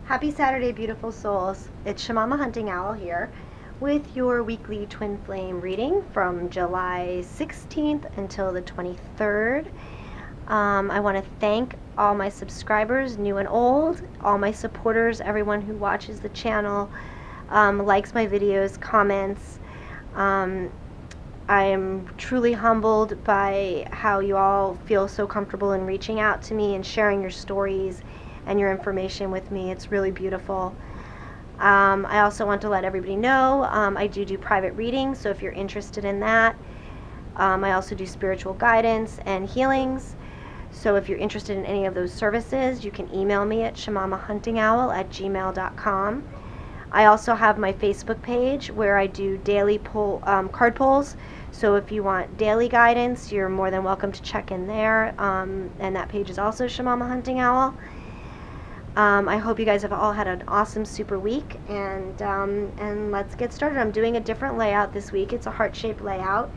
Happy Saturday, beautiful souls. It's Shamama Hunting Owl here with your weekly Twin Flame reading from July 16th until the 23rd. I want to thank all my subscribers, new and old, all my supporters, everyone who watches the channel, likes my videos, comments. I am truly humbled by how you all feel so comfortable in reaching out to me and sharing your stories and your information with me. It's really beautiful. I also want to let everybody know I do private readings, so if you're interested in that. I also do spiritual guidance and healings. So if you're interested in any of those services, you can email me at shamamahuntingowl@gmail.com. I also have my Facebook page where I do daily card pulls. So if you want daily guidance, you're more than welcome to check in there. And that page is also Shamama Hunting Owl. I hope you guys have all had an awesome super week, and let's get started. I'm doing a different layout this week. It's a heart-shaped layout.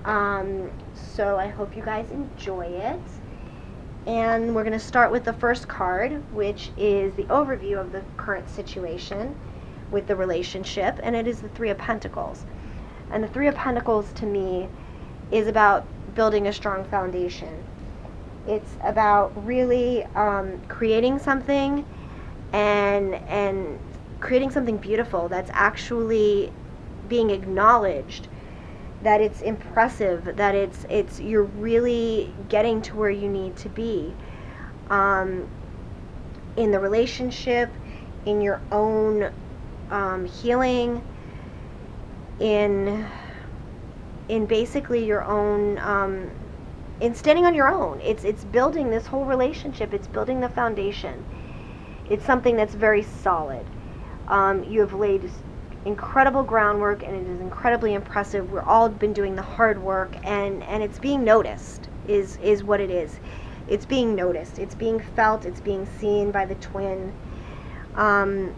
So I hope you guys enjoy it. And we're going to start with the first card, which is the overview of the current situation with the relationship, and it is the Three of Pentacles. And the Three of Pentacles to me is about building a strong foundation. It's about really creating something and creating something beautiful that's actually being acknowledged, that it's impressive, that it's you're really getting to where you need to be in the relationship, in your own healing, in basically your own in standing on your own. It's building this whole relationship. It's building the foundation. It's something that's very solid. You have laid incredible groundwork, and it is incredibly impressive. We're all been doing the hard work, and it's being noticed is what it is. It's being noticed. It's being felt. It's being seen by the twin. And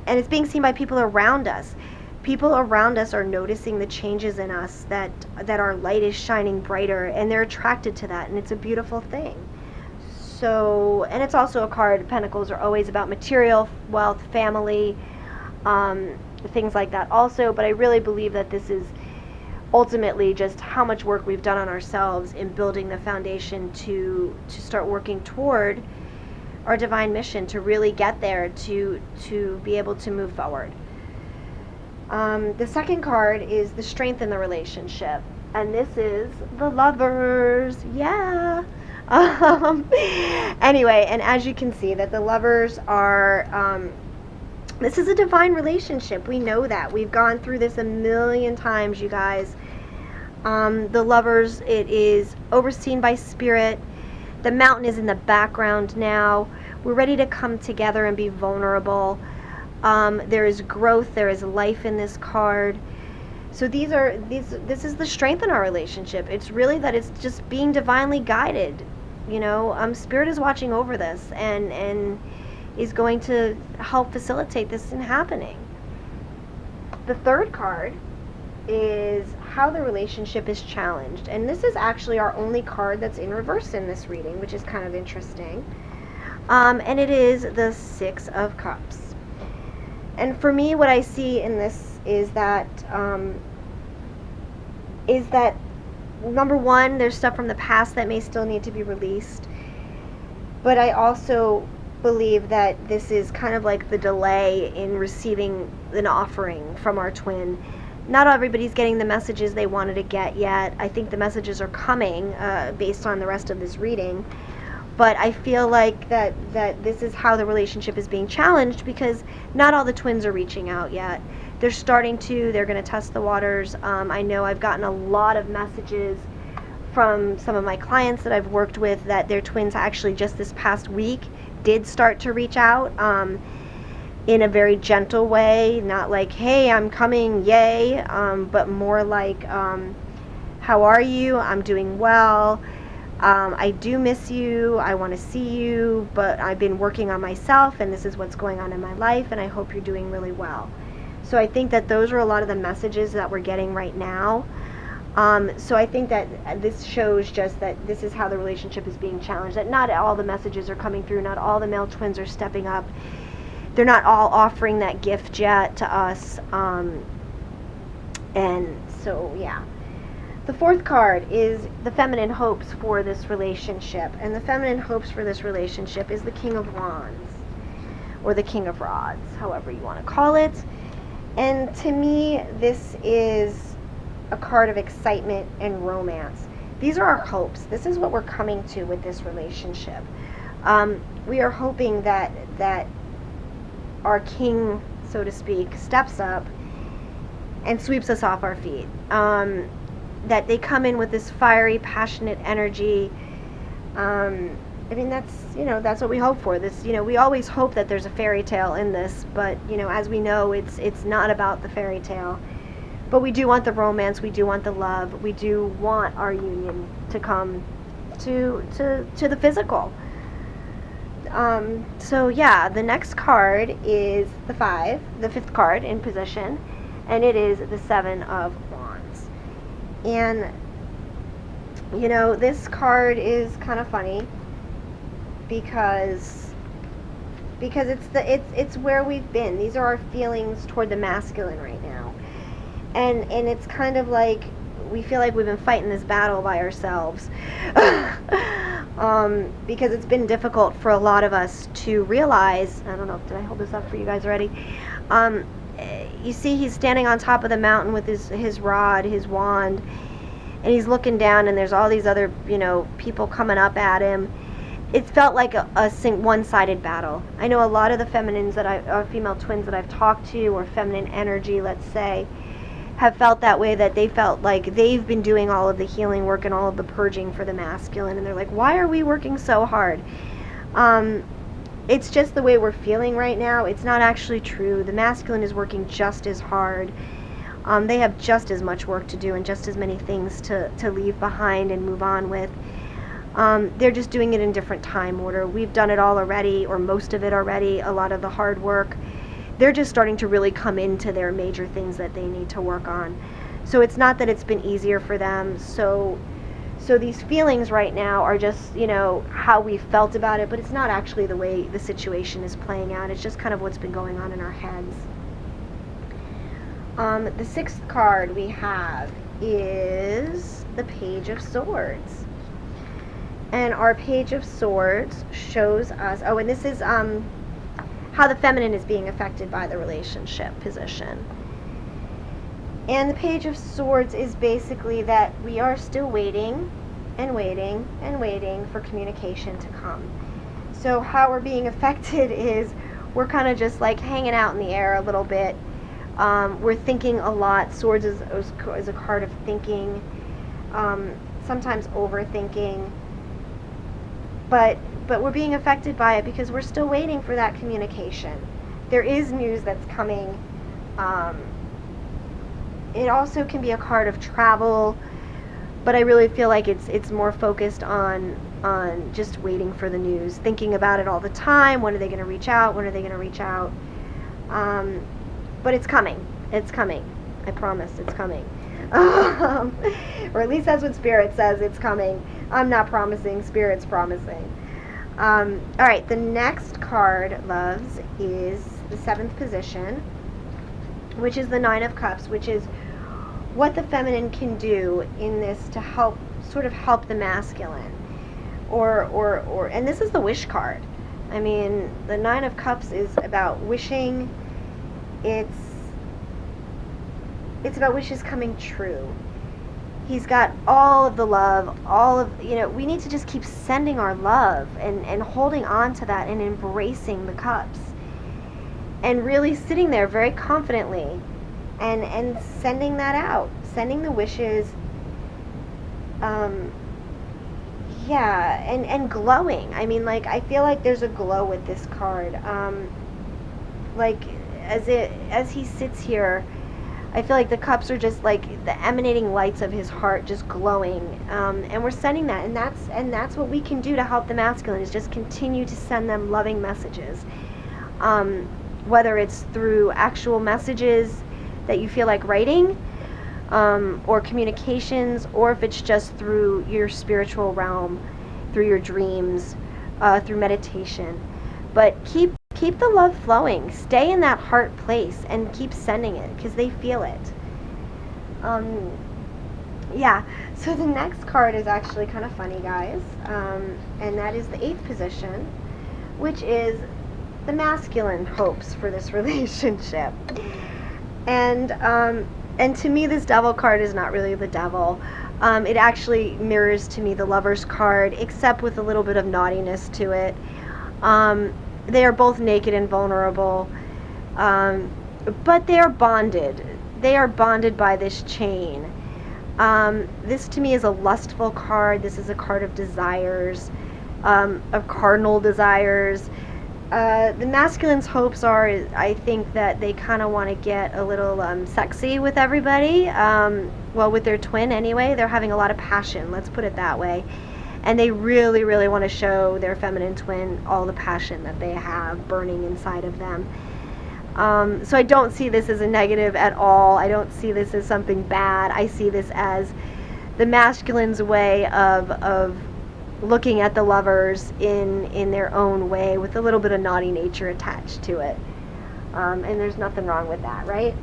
it's being seen by people around us. People around us are noticing the changes in us, that our light is shining brighter, and they're attracted to that, and it's a beautiful thing. So, and it's also a card. Pentacles are always about material wealth, family, things like that also, but I really believe that this is ultimately just how much work we've done on ourselves in building the foundation to start working toward our divine mission, to really get there, to be able to move forward. The second card is the strength in the relationship, and this is the Lovers. Yeah. Anyway, and as you can see, that the Lovers are this is a divine relationship. We know that. We've gone through this a million times, you guys. The Lovers, it is overseen by Spirit. The mountain is in the background now. We're ready to come together and be vulnerable. There is growth, there is life in this card. So this is the strength in our relationship. It's really that it's just being divinely guided. Spirit is watching over this and is going to help facilitate this in happening. The third card is how the relationship is challenged, and this is actually our only card that's in reverse in this reading, which is kind of interesting. And it is the Six of Cups. And for me, what I see in this is that number one, there's stuff from the past that may still need to be released, but I also believe that this is kind of like the delay in receiving an offering from our twin. Not everybody's getting the messages they wanted to get yet. I think the messages are coming based on the rest of this reading. But I feel like that this is how the relationship is being challenged, because not all the twins are reaching out yet. They're starting to. They're going to test the waters. I know I've gotten a lot of messages from some of my clients that I've worked with that their twins actually just this past week did start to reach out in a very gentle way. Not like, hey, I'm coming, yay, but more like, how are you? I'm doing well. I do miss you. I want to see you, but I've been working on myself, and this is what's going on in my life, and I hope you're doing really well. So I think that those are a lot of the messages that we're getting right now. So I think that this shows just that this is how the relationship is being challenged, that not all the messages are coming through, not all the male twins are stepping up. they're not all offering that gift yet to us. And so, yeah. The fourth card is the feminine hopes for this relationship. And the feminine hopes for this relationship is the King of Wands, or the King of Rods, however you want to call it. And to me, this is a card of excitement and romance. These are our hopes. This is what we're coming to with this relationship. We are hoping that our king, so to speak, steps up and sweeps us off our feet. That they come in with this fiery, passionate energy. I mean, that's what we hope for. This, we always hope that there's a fairy tale in this, but, as we know, it's not about the fairy tale. But we do want the romance, we do want the love, we do want our union to come to the physical. So yeah, the next card is the fifth card in position, and it is the Seven of Wands. And, this card is kind of funny because it's where we've been. These are our feelings toward the masculine right now. And it's kind of like we feel like we've been fighting this battle by ourselves. Because it's been difficult for a lot of us to realize, I don't know, did I hold this up for you guys already? You see he's standing on top of the mountain with his rod, his wand, and he's looking down, and there's all these other, people coming up at him. It felt like a one-sided battle. I know a lot of the female twins that I've talked to, or feminine energy, let's say, have felt that way, that they felt like they've been doing all of the healing work and all of the purging for the masculine, and they're like, why are we working so hard? It's just the way we're feeling right now. It's not actually true. The masculine is working just as hard. They have just as much work to do and just as many things to leave behind and move on with. They're just doing it in different time order. We've done it all already, or most of it already, a lot of the hard work. They're just starting to really come into their major things that they need to work on. So it's not that it's been easier for them. So these feelings right now are just, how we felt about it, but it's not actually the way the situation is playing out. It's just kind of what's been going on in our heads. The sixth card we have is the Page of Swords. And our Page of Swords shows us, and this is how the feminine is being affected by the relationship position. And the Page of Swords is basically that we are still waiting and waiting and waiting for communication to come. So how we're being affected is we're kind of just like hanging out in the air a little bit. We're thinking a lot. Swords is a card of thinking, sometimes overthinking. But we're being affected by it because we're still waiting for that communication. There is news that's coming. It also can be a card of travel, but I really feel like it's more focused on just waiting for the news, thinking about it all the time. When are they going to reach out? When are they going to reach out? But it's coming. It's coming. I promise it's coming. Or at least that's what Spirit says, it's coming. I'm not promising, Spirit's promising. Alright, the next card, loves, is the seventh position, which is the Nine of Cups, which is what the feminine can do in this to help the masculine. And this is the wish card. I mean, the Nine of Cups is about wishing. It's about wishes coming true. He's got all of the love, we need to just keep sending our love and holding on to that and embracing the cups. And really sitting there very confidently and sending that out, sending the wishes, and glowing. I mean, like, I feel like there's a glow with this card. Like, as he sits here, I feel like the cups are just like the emanating lights of his heart, just glowing, and we're sending that, and that's what we can do to help the masculine, is just continue to send them loving messages, whether it's through actual messages that you feel like writing, or communications, or if it's just through your spiritual realm, through your dreams, through meditation. But keep keep the love flowing. Stay in that heart place and keep sending it because they feel it. Yeah, so the next card is actually kind of funny, guys, and that is the 8th position, which is the masculine hopes for this relationship. And to me, this devil card is not really the devil. It actually mirrors to me the Lover's card, except with a little bit of naughtiness to it. They are both naked and vulnerable, but they are bonded. They are bonded by this chain. This to me is a lustful card. This is a card of desires, of cardinal desires. The masculine's hopes are, I think, that they kind of want to get a little sexy with everybody. Well, with their twin anyway. They're having a lot of passion, let's put it that way. And they really, really want to show their feminine twin all the passion that they have burning inside of them. So I don't see this as a negative at all. I don't see this as something bad. I see this as the masculine's way of looking at the lovers in their own way with a little bit of naughty nature attached to it. And there's nothing wrong with that, right?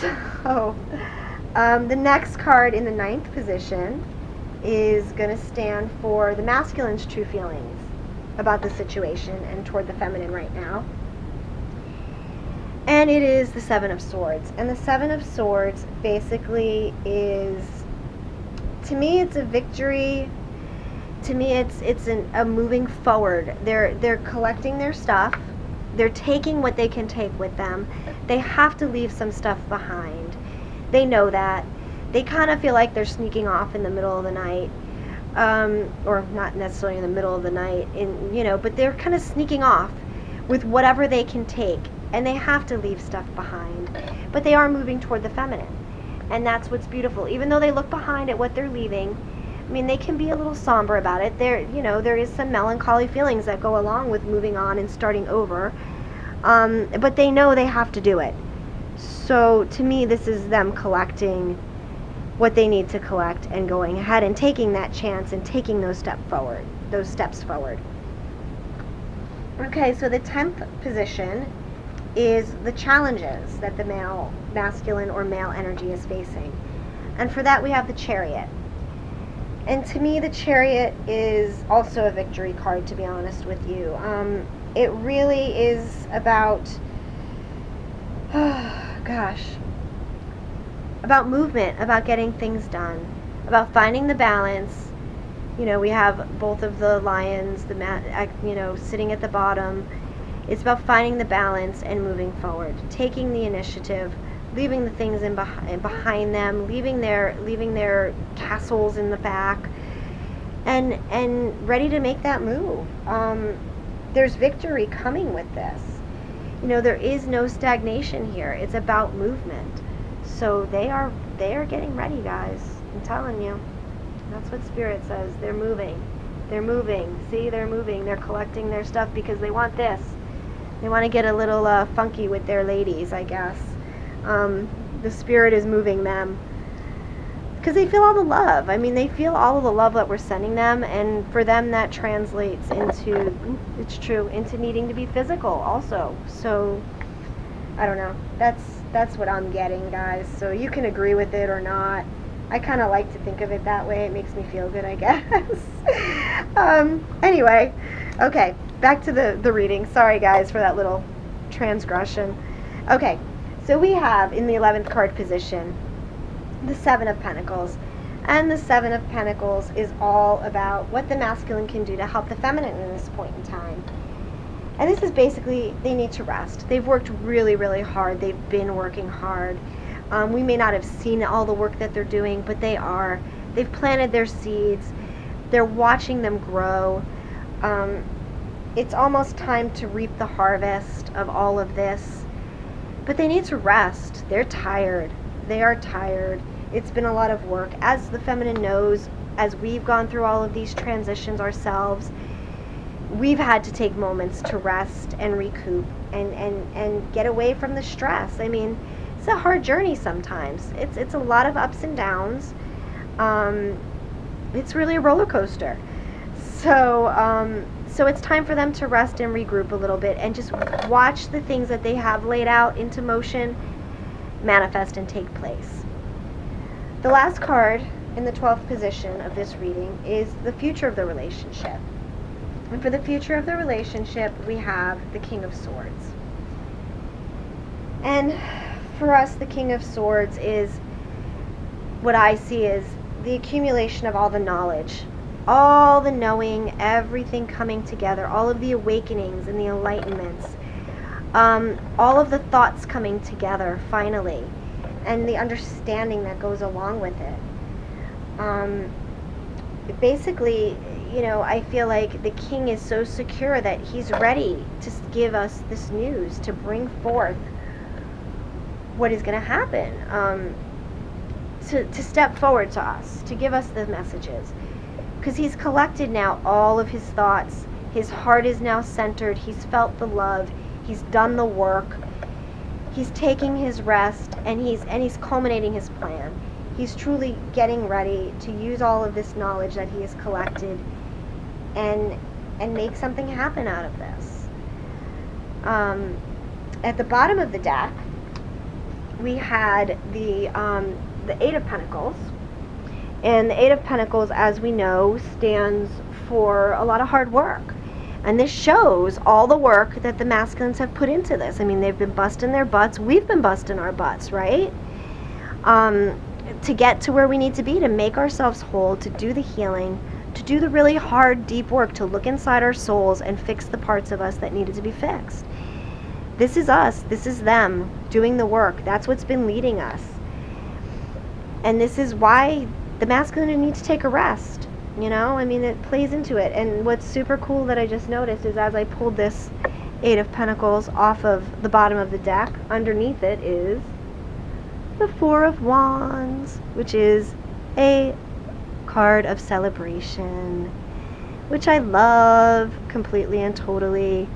So the next card in the 9th position is going to stand for the masculine's true feelings about the situation and toward the feminine right now. And it is the 7 of Swords. And the 7 of Swords basically is, to me, it's a victory. To me, it's a moving forward. They're collecting their stuff. They're taking what they can take with them. They have to leave some stuff behind. They know that. They kind of feel like they're sneaking off in the middle of the night, or not necessarily in the middle of the night, but they're kind of sneaking off with whatever they can take, and they have to leave stuff behind. But they are moving toward the feminine, and that's what's beautiful. Even though they look behind at what they're leaving, I mean, they can be a little somber about it. There is some melancholy feelings that go along with moving on and starting over, but they know they have to do it. So to me, this is them collecting what they need to collect and going ahead and taking that chance and taking those steps forward. Okay, so the 10th position is the challenges that the masculine or male energy is facing. And for that we have the Chariot. And to me, the Chariot is also a victory card, to be honest with you. It really is about, about movement, about getting things done, about finding the balance. We have both of the lions, sitting at the bottom. It's about finding the balance and moving forward, taking the initiative, leaving the things behind them, leaving their castles in the back, and ready to make that move. There's victory coming with this. There is no stagnation here. It's about movement. So they are getting ready, guys. I'm telling you. That's what Spirit says. They're moving. They're moving. See, they're moving. They're collecting their stuff because they want this. They want to get a little funky with their ladies, I guess. The Spirit is moving them because they feel all the love. I mean, they feel all of the love that we're sending them, and for them that translates into, it's true, into needing to be physical also. So I don't know. That's what I'm getting, guys. So you can agree with it or not. I kind of like to think of it that way. It makes me feel good, I guess. Anyway, okay, back to the reading. Sorry, guys, for that little transgression. Okay, so we have in the 11th card position the 7 of Pentacles. And the 7 of Pentacles is all about what the masculine can do to help the feminine in this point in time. And this is basically, they need to rest. They've worked really, really hard. They've been working hard. We may not have seen all the work that they're doing, but they are. They've planted their seeds. They're watching them grow. It's almost time to reap the harvest of all of this. But they need to rest. They're tired. They are tired. It's been a lot of work. As the feminine knows, as we've gone through all of these transitions ourselves, we've had to take moments to rest and recoup and get away from the stress. I mean, it's a hard journey sometimes. It's a lot of ups and downs. It's really a roller coaster. So So it's time for them to rest and regroup a little bit and just watch the things that they have laid out into motion manifest and take place. The last card in the 12th position of this reading is the future of the relationship. And for the future of the relationship, we have the King of Swords. And for us, the King of Swords is what I see as the accumulation of all the knowledge, all the knowing, everything coming together, all of the awakenings and the enlightenments, all of the thoughts coming together finally, and the understanding that goes along with it. Basically, I feel like the king is so secure that he's ready to give us this news, to bring forth what is going to happen, to step forward to us, to give us the messages. Because he's collected now all of his thoughts. His heart is now centered. He's felt the love. He's done the work. He's taking his rest, and he's culminating his plan. He's truly getting ready to use all of this knowledge that he has collected and make something happen out of this. At the bottom of the deck, we had the Eight of Pentacles. And the Eight of Pentacles, as we know, stands for a lot of hard work. And this shows all the work that the masculines have put into this. I mean, they've been busting their butts. We've been busting our butts, right? To get to where we need to be, to make ourselves whole, to do the healing, to do the really hard, deep work, to look inside our souls and fix the parts of us that needed to be fixed. This is us. This is them doing the work. That's what's been leading us. And this is why the masculine needs to take a rest. It plays into it. And what's super cool that I just noticed is as I pulled this Eight of Pentacles off of the bottom of the deck, underneath it is the Four of Wands, which is a card of celebration, which I love completely and totally.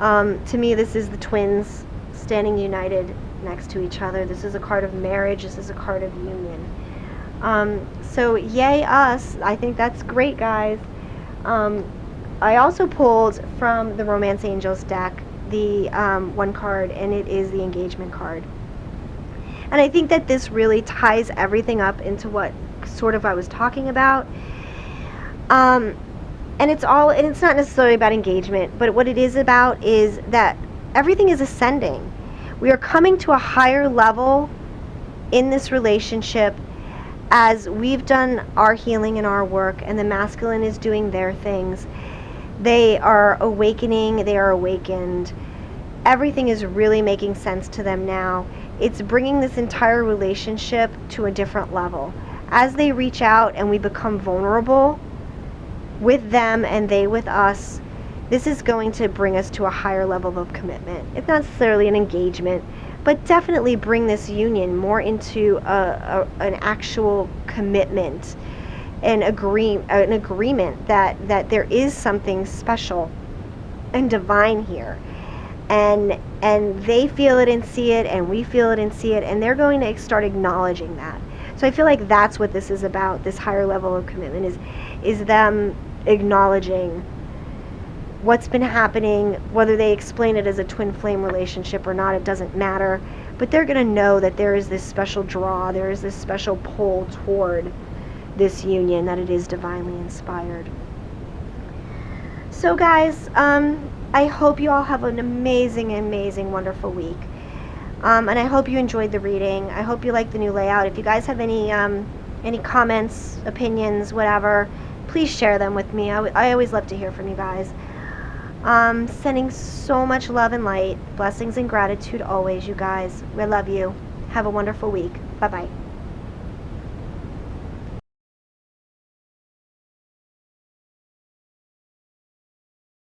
To me, this is the twins standing united next to each other. This is a card of marriage. This is a card of union. So yay us. I think that's great, guys. I also pulled from the Romance Angels deck the one card, and it is the engagement card. And I think that this really ties everything up into what sort of I was talking about. And it's not necessarily about engagement, but what it is about is that everything is ascending. We are coming to a higher level in this relationship as we've done our healing and our work, and the masculine is doing their things. They are awakening, they are awakened. Everything is really making sense to them now. It's bringing this entire relationship to a different level. As they reach out and we become vulnerable with them and they with us, this is going to bring us to a higher level of commitment. It's not necessarily an engagement, but definitely bring this union more into an actual commitment, an agreement that there is something special and divine here. And they feel it and see it, and we feel it and see it, and they're going to start acknowledging that. So I feel like that's what this is about, this higher level of commitment, is them acknowledging what's been happening. Whether they explain it as a twin flame relationship or not, it doesn't matter. But they're going to know that there is this special draw, there is this special pull toward this union, that it is divinely inspired. So guys, I hope you all have an amazing, amazing, wonderful week. And I hope you enjoyed the reading. I hope you like the new layout. If you guys have any comments, opinions, whatever, please share them with me. I always love to hear from you guys. Sending so much love and light. Blessings and gratitude always, you guys. I love you. Have a wonderful week. Bye-bye.